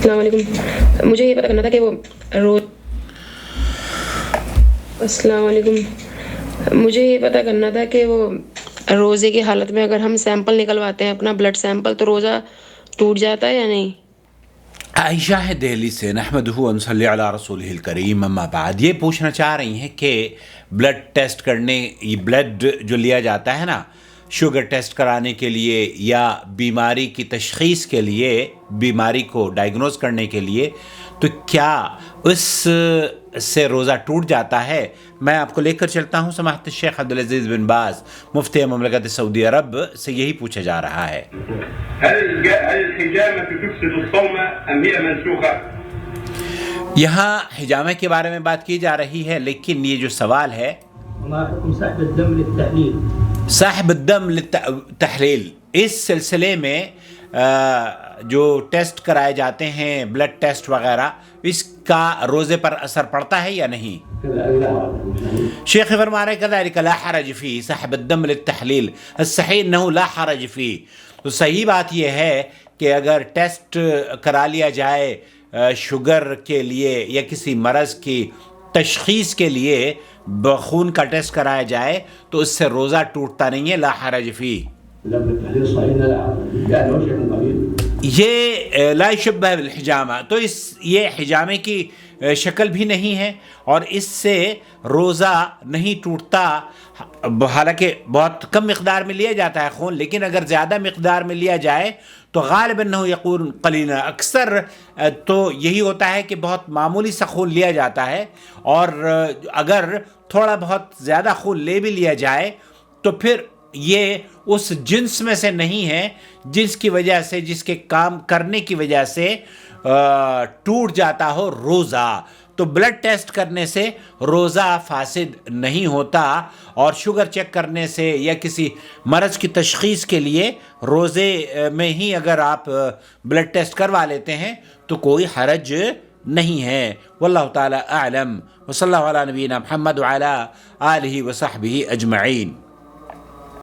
السلام علیکم. مجھے یہ پتہ کرنا تھا کہ وہ السلام علیکم. مجھے یہ پتہ کرنا تھا کہ وہ روزے کی حالت میں اگر ہم سیمپل نکلواتے ہیں اپنا بلڈ سیمپل تو روزہ ٹوٹ جاتا ہے یا نہیں؟ عائشہ ہے دہلی سے. نحمدہ ونصلی علی رسولہ الکریم. اما بعد یہ پوچھنا چاہ رہی ہیں کہ بلڈ ٹیسٹ کرنے، یہ بلڈ جو لیا جاتا ہے نا شوگر ٹیسٹ کرانے کے لیے یا بیماری کی تشخیص کے لیے، بیماری کو ڈائگنوز کرنے کے لیے، تو کیا اس سے روزہ ٹوٹ جاتا ہے؟ میں آپ کو لے کر چلتا ہوں سماحت الشیخ عبدالعزیز بن باز مفتی مملکت سعودی عرب سے. یہی پوچھا جا رہا ہے یہاں حجامہ کے بارے میں بات کی جا رہی ہے، لیکن یہ جو سوال ہے صاحب الدم للتحلیل، اس سلسلے میں جو ٹیسٹ کرائے جاتے ہیں بلڈ ٹیسٹ وغیرہ، اس کا روزے پر اثر پڑتا ہے یا نہیں؟ شیخ فرما رہے کذالک لا حرج فی صاحب الدم للتحلیل الصحیح انہ لا حرج فی. تو صحیح بات یہ ہے کہ اگر ٹیسٹ کرا لیا جائے شوگر کے لیے یا کسی مرض کی تشخیص کے لیے، خون کا ٹیسٹ کرایا جائے تو اس سے روزہ ٹوٹتا نہیں ہے. لا حرج فی. یہ لا شبہ بالحجامہ، تو یہ حجامے کی شکل بھی نہیں ہے اور اس سے روزہ نہیں ٹوٹتا. حالانکہ بہت کم مقدار میں لیا جاتا ہے خون، لیکن اگر زیادہ مقدار میں لیا جائے تو غالباً انه یکون قلیلا، اکثر تو یہی ہوتا ہے کہ بہت معمولی سا خون لیا جاتا ہے، اور اگر تھوڑا بہت زیادہ خون لے بھی لیا جائے تو پھر یہ اس جنس میں سے نہیں ہے جس کی وجہ سے، جس کے کام کرنے کی وجہ سے ٹوٹ جاتا ہو روزہ. تو بلڈ ٹیسٹ کرنے سے روزہ فاسد نہیں ہوتا، اور شوگر چیک کرنے سے یا کسی مرض کی تشخیص کے لیے روزے میں ہی اگر آپ بلڈ ٹیسٹ کروا لیتے ہیں تو کوئی حرج نہیں ہے. واللہ تعالی اعلم. وصلی اللہ علی نبینا محمد وعلی آلہ وصحبہ اجمعین.